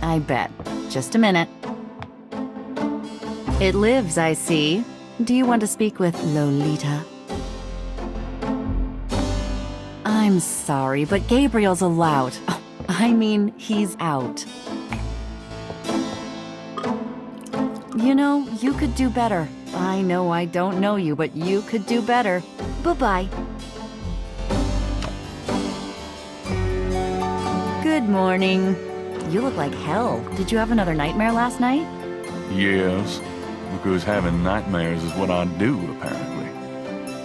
I bet. Just a minute. It lives, I see. Do you want to speak with Lolita? I'm sorry, but Gabriel's a lout. I mean, he's out. You know, you could do better. I know I don't know you, but you could do better. Bye-bye. Good morning. You look like hell. Did you have another nightmare last night? Yes, because having nightmares is what I do, apparently.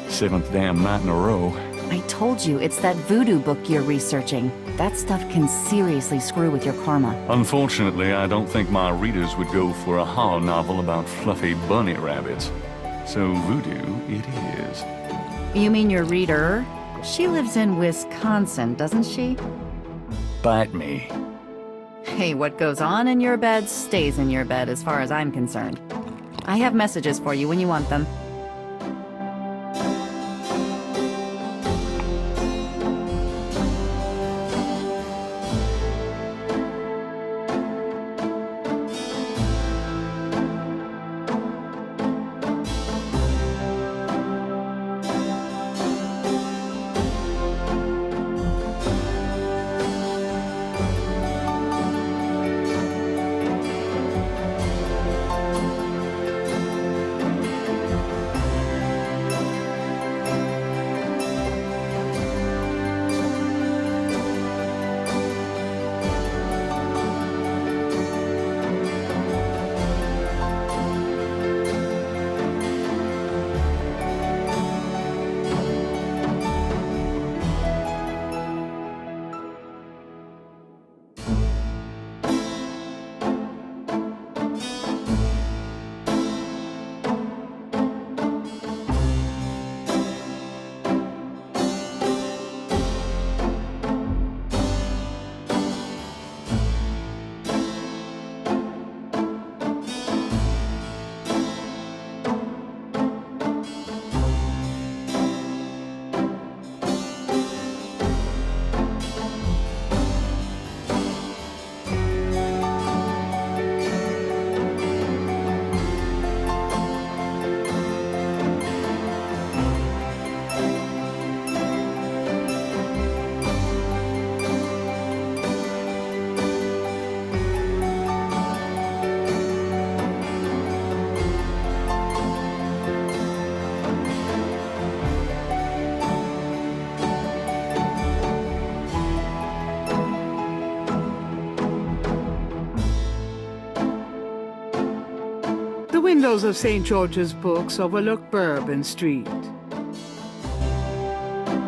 7th damn night in a row. I told you, it's that voodoo book you're researching. That stuff can seriously screw with your karma. Unfortunately, I don't think my readers would go for a horror novel about fluffy bunny rabbits. So voodoo it is. You mean your reader? She lives in Wisconsin, doesn't she? Bite me. Hey, what goes on in your bed stays in your bed as far as I'm concerned. I have messages for you when you want them. The windows of St. George's Books overlook Bourbon Street.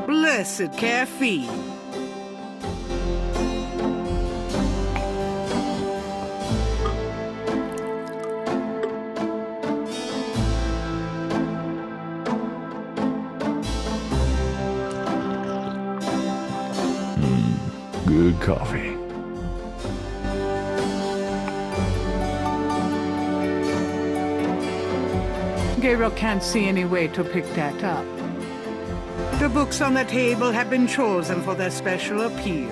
Blessed caffeine. Good coffee. Gabriel can't see any way to pick that up. The books on the table have been chosen for their special appeal.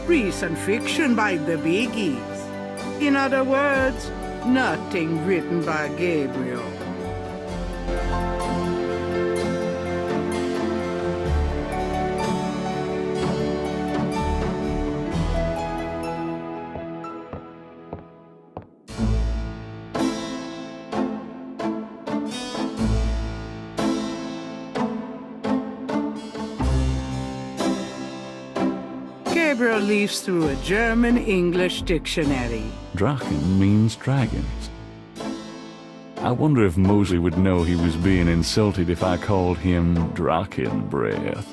Recent fiction by the biggies. In other words, nothing written by Gabriel. Gabriel leafs through a German-English dictionary. Drachen means dragons. I wonder if Mosley would know he was being insulted if I called him Drachen Breath.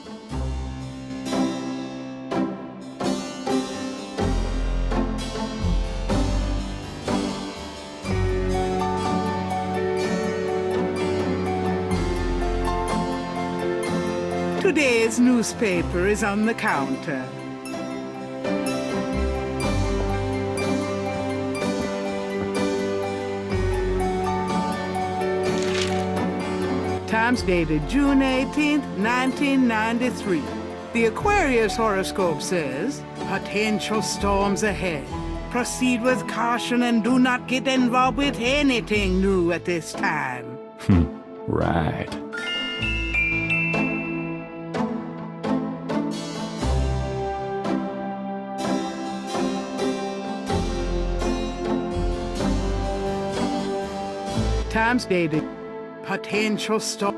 Today's newspaper is on the counter. Times dated June 18th, 1993. The Aquarius horoscope says, potential storms ahead. Proceed with caution and do not get involved with anything new at this time. Right. Times dated. Potential stop.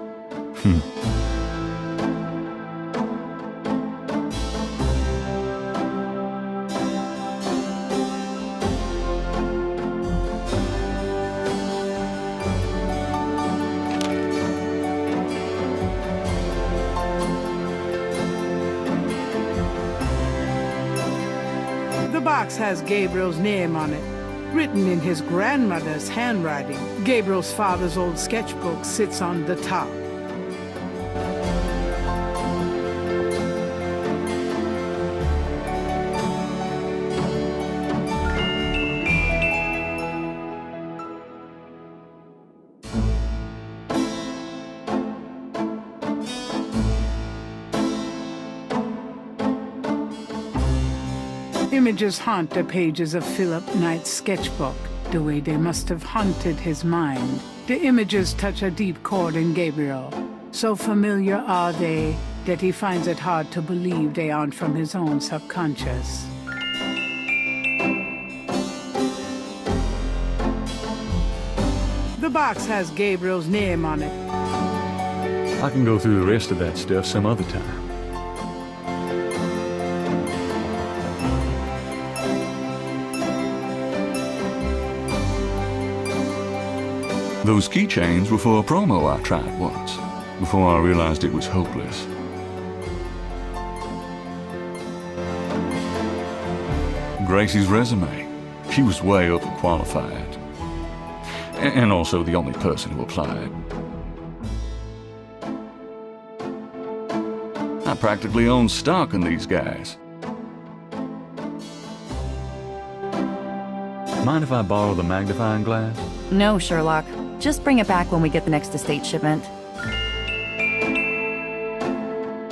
The box has Gabriel's name on it, written in his grandmother's handwriting. Gabriel's father's old sketchbook sits on the top. Images haunt the pages of Philip Knight's sketchbook, the way they must have haunted his mind. The images touch a deep chord in Gabriel. So familiar are they that he finds it hard to believe they aren't from his own subconscious. The box has Gabriel's name on it. I can go through the rest of that stuff some other time. Those keychains were for a promo I tried once, before I realized it was hopeless. Gracie's resume. She was way overqualified. And also the only person who applied. I practically own stock in these guys. Mind if I borrow the magnifying glass? No, Sherlock. Just bring it back when we get the next estate shipment.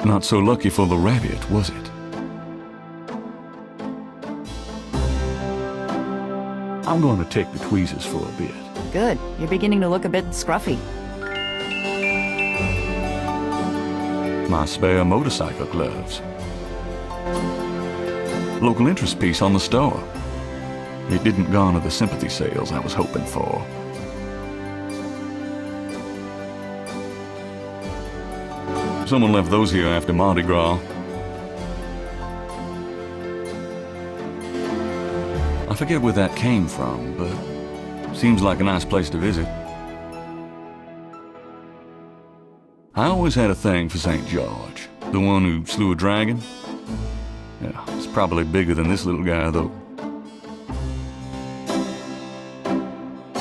Not so lucky for the rabbit, was it? I'm going to take the tweezers for a bit. Good. You're beginning to look a bit scruffy. My spare motorcycle gloves. Local interest piece on the store. It didn't garner the sympathy sales I was hoping for. Someone left those here after Mardi Gras. I forget where that came from, but seems like a nice place to visit. I always had a thing for St. George, the one who slew a dragon. Yeah, it's probably bigger than this little guy, though.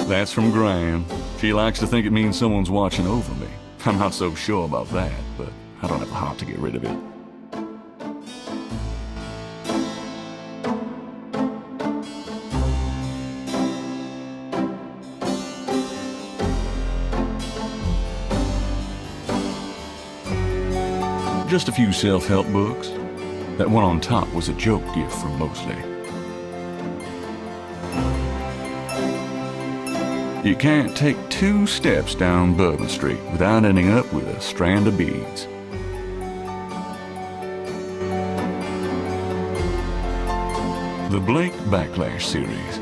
That's from Gran. She likes to think it means someone's watching over me. I'm not so sure about that, but I don't have a heart to get rid of it. Just a few self-help books. That one on top was a joke gift from Mosley. You can't take 2 steps down Bourbon Street without ending up with a strand of beads. The Blake Backlash series.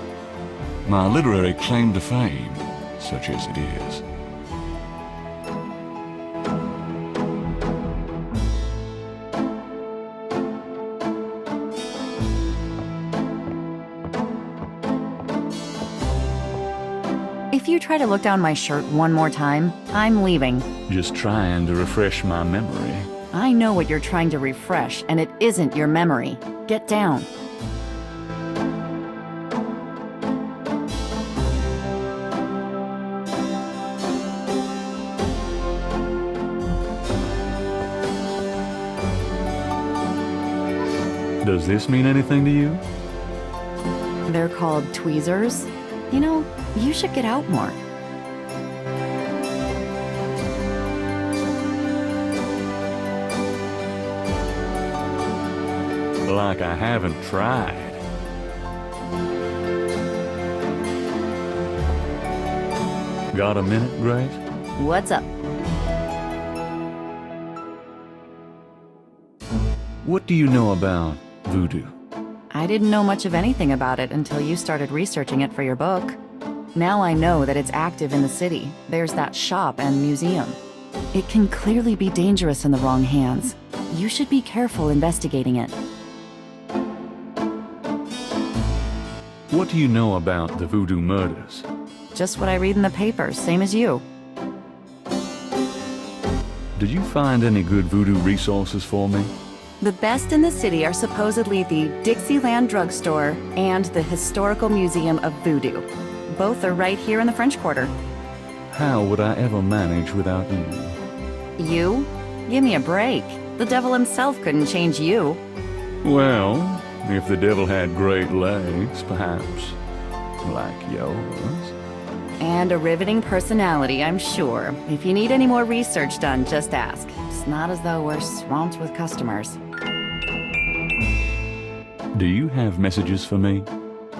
My literary claim to fame, such as it is. If you try to look down my shirt one more time, I'm leaving. Just trying to refresh my memory. I know what you're trying to refresh, and it isn't your memory. Get down. Does this mean anything to you? They're called tweezers. You know, you should get out more. Like I haven't tried. Got a minute, Grace? What's up? What do you know about voodoo? I didn't know much of anything about it until you started researching it for your book. Now I know that it's active in the city. There's that shop and museum. It can clearly be dangerous in the wrong hands. You should be careful investigating it. What do you know about the voodoo murders? Just what I read in the papers, same as you. Did you find any good voodoo resources for me? The best in the city are supposedly the Dixieland drugstore and the Historical Museum of Voodoo. Both are right here in the French Quarter. How would I ever manage without you? You? Give me a break. The devil himself couldn't change you. Well, if the devil had great legs, perhaps. Like yours. And a riveting personality, I'm sure. If you need any more research done, just ask. It's not as though we're swamped with customers. Do you have messages for me?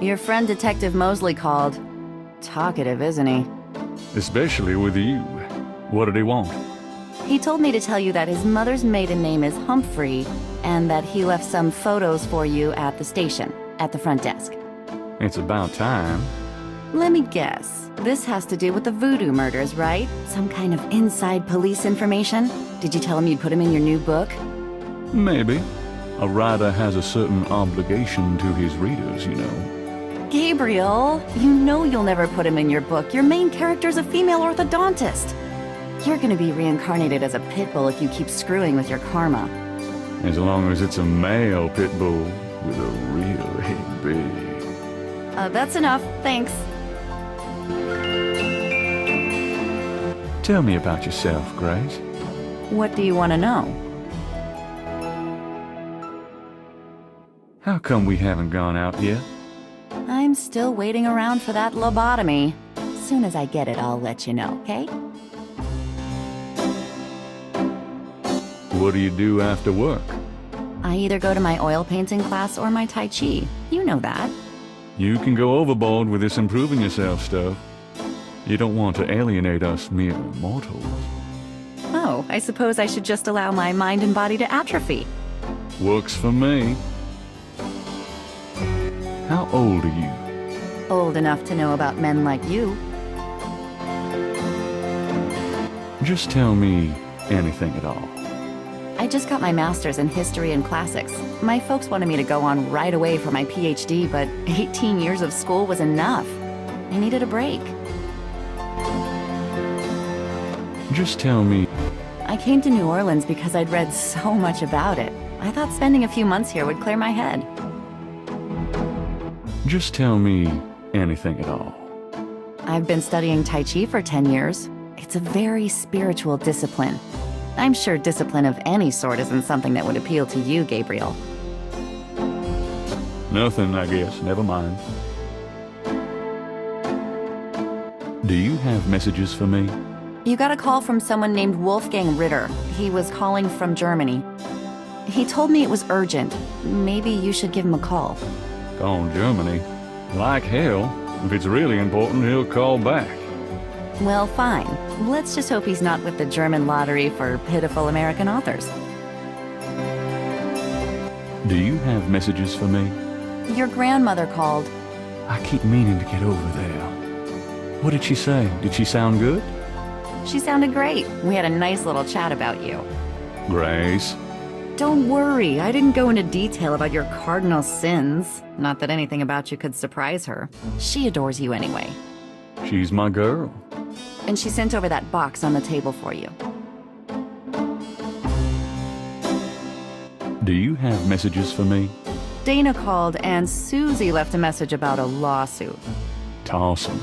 Your friend Detective Mosley called. Talkative, isn't he? Especially with you. What did he want? He told me to tell you that his mother's maiden name is Humphrey, and that he left some photos for you at the station, at the front desk. It's about time. Let me guess. This has to do with the voodoo murders, right? Some kind of inside police information? Did you tell him you'd put him in your new book? Maybe. A writer has a certain obligation to his readers, you know. Gabriel, you know you'll never put him in your book. Your main character's a female orthodontist. You're gonna be reincarnated as a pit bull if you keep screwing with your karma. As long as it's a male pit bull with a really big... That's enough, thanks. Tell me about yourself, Grace. What do you want to know? How come we haven't gone out yet? I'm still waiting around for that lobotomy. As soon as I get it, I'll let you know, okay? What do you do after work? I either go to my oil painting class or my Tai Chi. You know that. You can go overboard with this improving yourself stuff. You don't want to alienate us mere mortals. Oh, I suppose I should just allow my mind and body to atrophy. Works for me. How old are you? Old enough to know about men like you. Just tell me anything at all. I just got my master's in history and classics. My folks wanted me to go on right away for my PhD, but 18 years of school was enough. I needed a break. Just tell me. I came to New Orleans because I'd read so much about it. I thought spending a few months here would clear my head. Just tell me anything at all. I've been studying Tai Chi for 10 years. It's a very spiritual discipline. I'm sure discipline of any sort isn't something that would appeal to you, Gabriel. Nothing, I guess. Never mind. Do you have messages for me? You got a call from someone named Wolfgang Ritter. He was calling from Germany. He told me it was urgent. Maybe you should give him a call. Call Germany? Like hell. If it's really important, he'll call back. Well, fine. Let's just hope he's not with the German lottery for pitiful American authors. Do you have messages for me? Your grandmother called. I keep meaning to get over there. What did she say? Did she sound good? She sounded great. We had a nice little chat about you. Grace. Don't worry, I didn't go into detail about your cardinal sins. Not that anything about you could surprise her. She adores you anyway. She's my girl. And she sent over that box on the table for you. Do you have messages for me? Dana called and Susie left a message about a lawsuit. Toss 'em.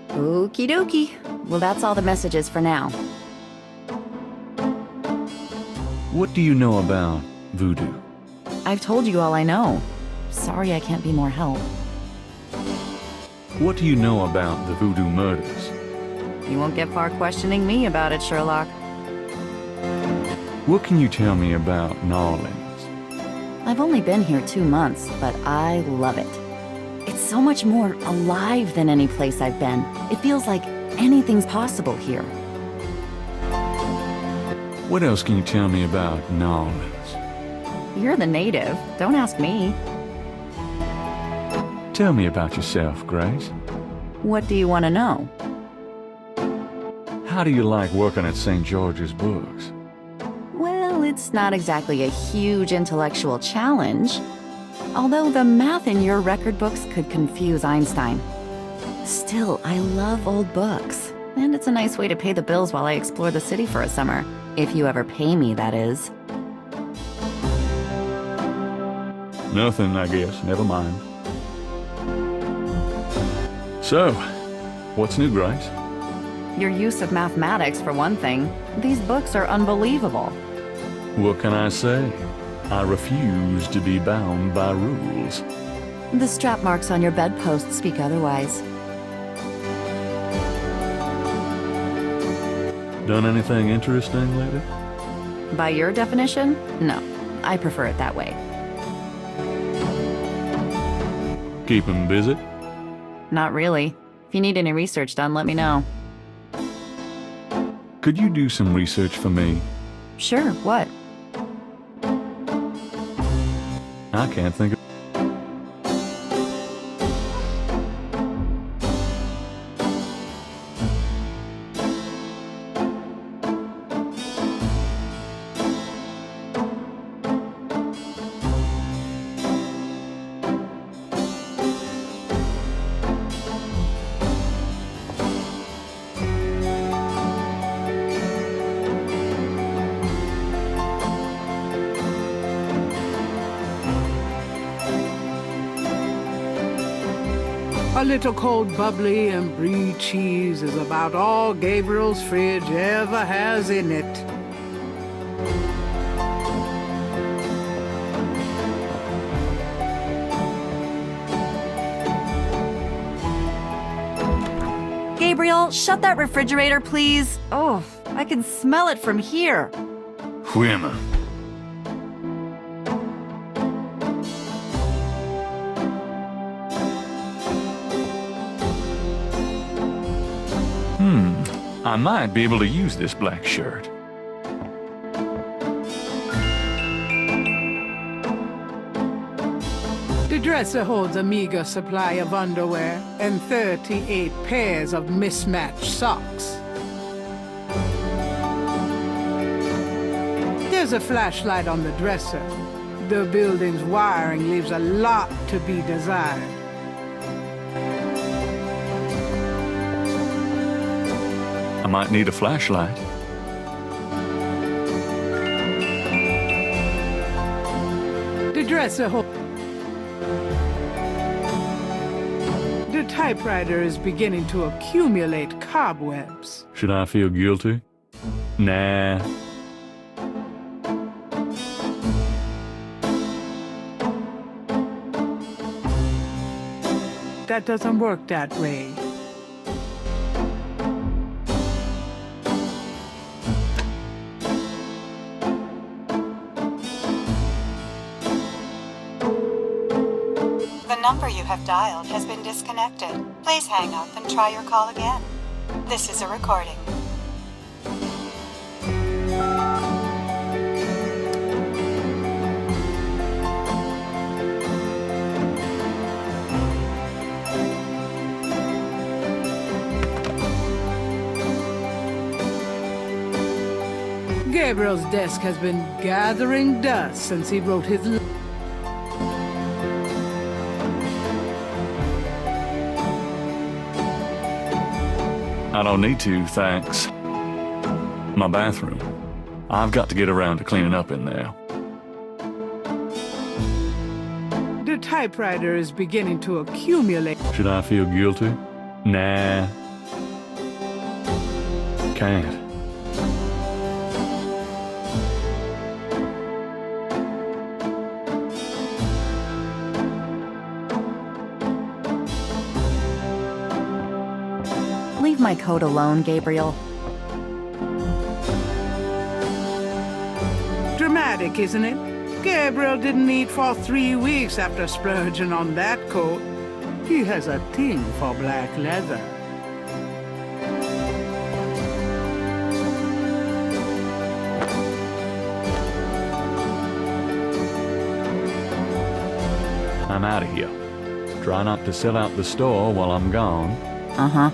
Okie dokie. Well, that's all the messages for now. What do you know about voodoo? I've told you all I know. Sorry I can't be more help. What do you know about the voodoo murders? You won't get far questioning me about it, Sherlock. What can you tell me about New Orleans? I've only been here 2 months, but I love it. It's so much more alive than any place I've been. It feels like anything's possible here. What else can you tell me about New Orleans? You're the native. Don't ask me. Tell me about yourself, Grace. What do you want to know? How do you like working at St. George's Books? Well, it's not exactly a huge intellectual challenge. Although the math in your record books could confuse Einstein. Still, I love old books. And it's a nice way to pay the bills while I explore the city for a summer. If you ever pay me, that is. Nothing, I guess. Never mind. So, what's new, Grace? Your use of mathematics, for one thing. These books are unbelievable. What can I say? I refuse to be bound by rules. The strap marks on your bedpost speak otherwise. Done anything interesting lately? By your definition? No. I prefer it that way. Keep 'em busy? Not really. If you need any research done, let me know. Could you do some research for me? Sure, what? I can't think of... A little cold bubbly and brie cheese is about all Gabriel's fridge ever has in it. Gabriel, shut that refrigerator, please. Oh, I can smell it from here. Whimmer. I might be able to use this black shirt. The dresser holds a meager supply of underwear and 38 pairs of mismatched socks. There's a flashlight on the dresser. The building's wiring leaves a lot to be desired. I might need a flashlight. The dresser holds... The typewriter is beginning to accumulate cobwebs. Should I feel guilty? Nah. That doesn't work that way. The number you have dialed has been disconnected. Please hang up and try your call again. This is a recording. Gabriel's desk has been gathering dust since he wrote his... I don't need to, thanks. My bathroom. I've got to get around to cleaning up in there. The typewriter is beginning to accumulate... Should I feel guilty? Nah. Can't. Leave my coat alone, Gabriel. Dramatic, isn't it? Gabriel didn't eat for 3 weeks after splurging on that coat. He has a thing for black leather. I'm out of here. Try not to sell out the store while I'm gone. Uh-huh.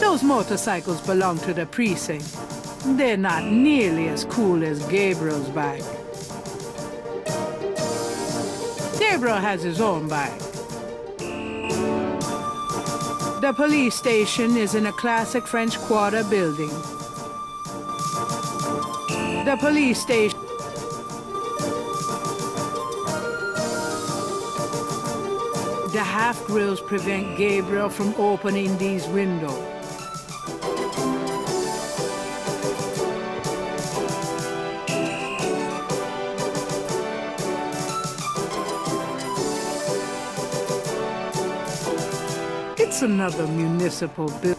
Those motorcycles belong to the precinct. They're not nearly as cool as Gabriel's bike. Gabriel has his own bike. The police station is in a classic French Quarter building. The police station... The half-grills prevent Gabriel from opening these windows. It's another municipal building.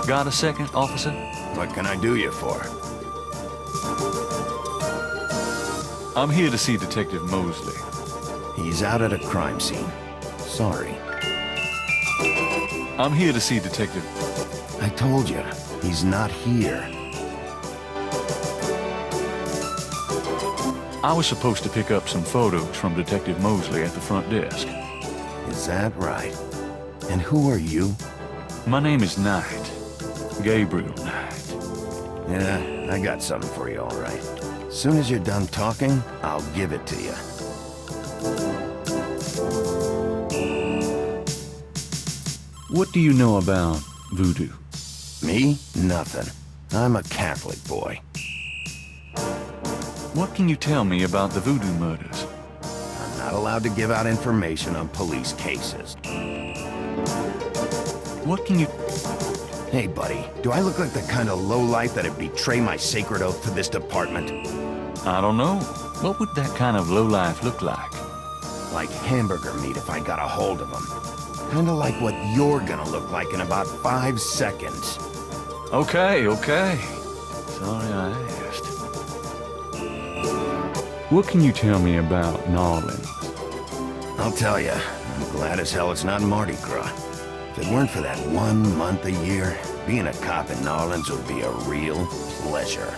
Got a second, officer? What can I do you for? I'm here to see Detective Mosley. He's out at a crime scene. Sorry. I'm here to see Detective... I told you, he's not here. I was supposed to pick up some photos from Detective Mosley at the front desk. Is that right? And who are you? My name is Knight. Gabriel Knight. Yeah, I got something for you, all right. As soon as you're done talking, I'll give it to you. What do you know about voodoo? Me? Nothing. I'm a Catholic boy. What can you tell me about the voodoo murders? I'm not allowed to give out information on police cases. What can you... Hey, buddy, do I look like the kind of lowlife that'd betray my sacred oath to this department? I don't know. What would that kind of lowlife look like? Like hamburger meat if I got a hold of them. Kinda like what you're gonna look like in about 5 seconds. Okay. Sorry I asked. What can you tell me about Narland? I'll tell you, I'm glad as hell it's not Mardi Gras. If it weren't for that 1 month a year, being a cop in Narlands would be a real pleasure.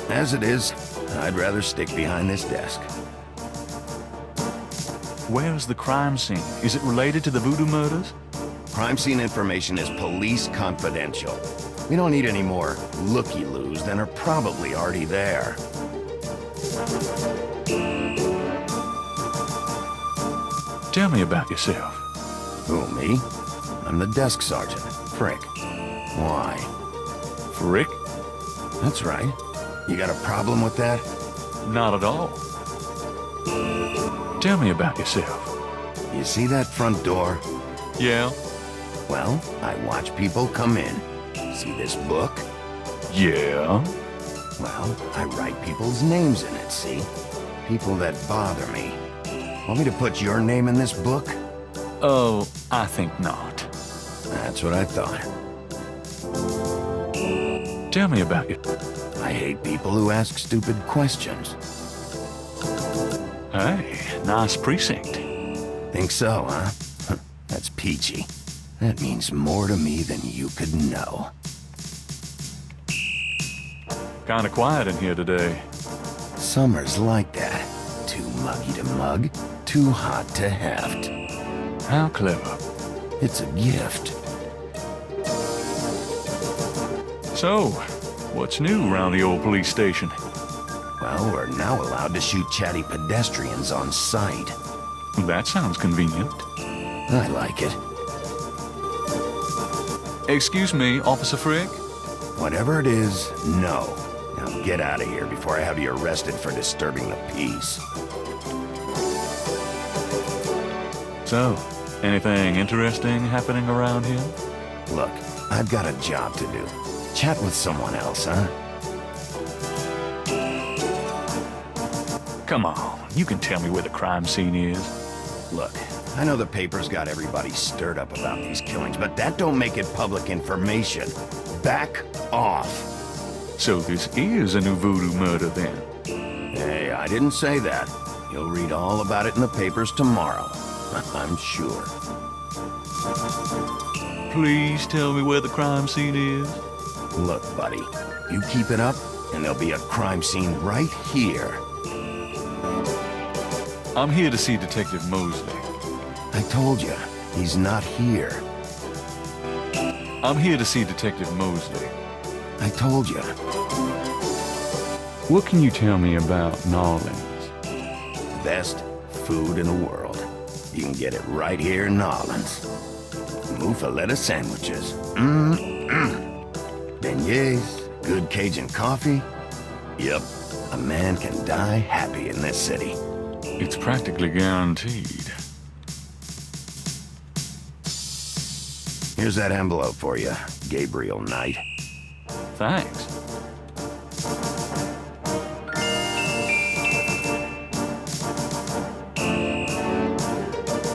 As it is, I'd rather stick behind this desk. Where's the crime scene? Is it related to the voodoo murders? Crime scene information is police confidential. We don't need any more looky-loos than are probably already there. Tell me about yourself. Who, me? I'm the desk sergeant, Frick. Why? Frick? That's right. You got a problem with that? Not at all. Tell me about yourself. You see that front door? Yeah? Well, I watch people come in. See this book? Yeah? Well, I write people's names in it, see? People that bother me. Want me to put your name in this book? Oh, I think not. That's what I thought. Tell me about you. I hate people who ask stupid questions. Hey, nice precinct. Think so, huh? That's peachy. That means more to me than you could know. Kinda quiet in here today. Summer's like that. Too muggy to mug, too hot to heft. How clever. It's a gift. So, what's new around the old police station? Well, we're now allowed to shoot chatty pedestrians on sight. That sounds convenient. I like it. Excuse me, Officer Frick? Whatever it is, no. Now get out of here before I have you arrested for disturbing the peace. So, anything interesting happening around here? Look, I've got a job to do. Chat with someone else, huh? Come on, you can tell me where the crime scene is. Look, I know the paper's got everybody stirred up about these killings, but that don't make it public information. Back off. So this is a new voodoo murder then? Hey, I didn't say that. You'll read all about it in the papers tomorrow. I'm sure. Please tell me where the crime scene is. Look, buddy, you keep it up, and there'll be a crime scene right here. I'm here to see Detective Mosley. I told you, he's not here. I'm here to see Detective Mosley. I told you. What can you tell me about Nolans? Best food in the world. You can get it right here in Nolans. Muffaletta sandwiches. Beignets, good Cajun coffee. Yep, a man can die happy in this city. It's practically guaranteed. Here's that envelope for you, Gabriel Knight. Thanks.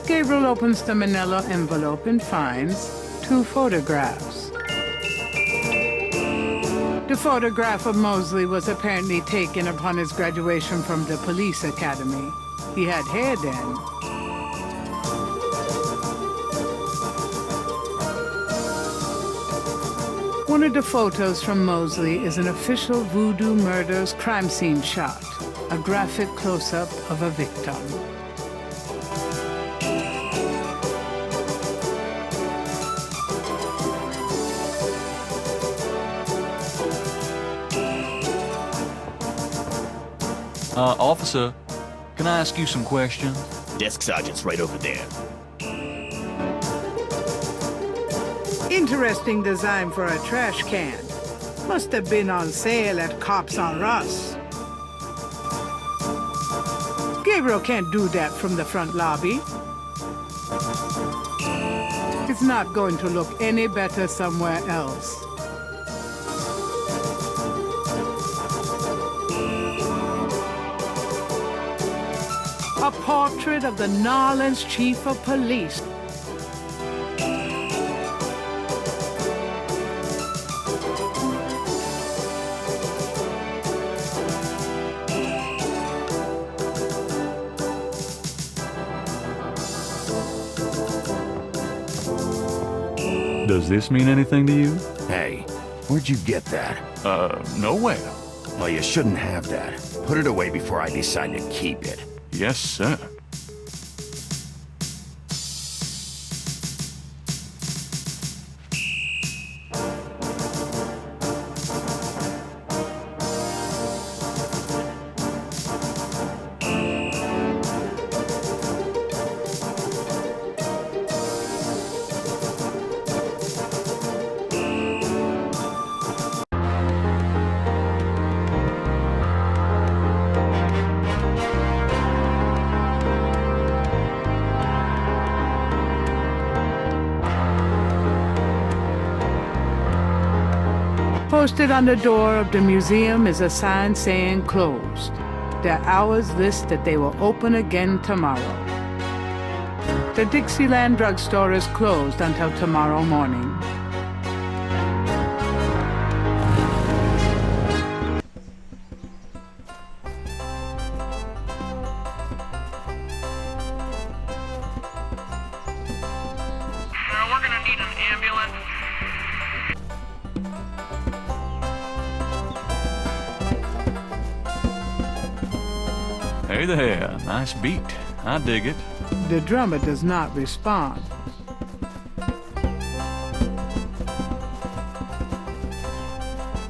Gabriel opens the manila envelope and finds 2 photographs. The photograph of Mosley was apparently taken upon his graduation from the police academy. He had hair then. One of the photos from Mosley is an official voodoo murders crime scene shot, a graphic close-up of a victim. Officer, can I ask you some questions? Desk sergeant's right over there. Interesting design for a trash can. Must have been on sale at Cops R Us. Gabriel can't do that from the front lobby. It's not going to look any better somewhere else. A portrait of the Nolans chief of police. Does this mean anything to you? Hey, where'd you get that? Nowhere. Well, you shouldn't have that. Put it away before I decide to keep it. Yes, sir. Posted on the door of the museum is a sign saying closed. Their hours list that they will open again tomorrow. The Dixieland drugstore is closed until tomorrow morning. We're gonna need an ambulance. Hey there, nice beat. I dig it. The drummer does not respond.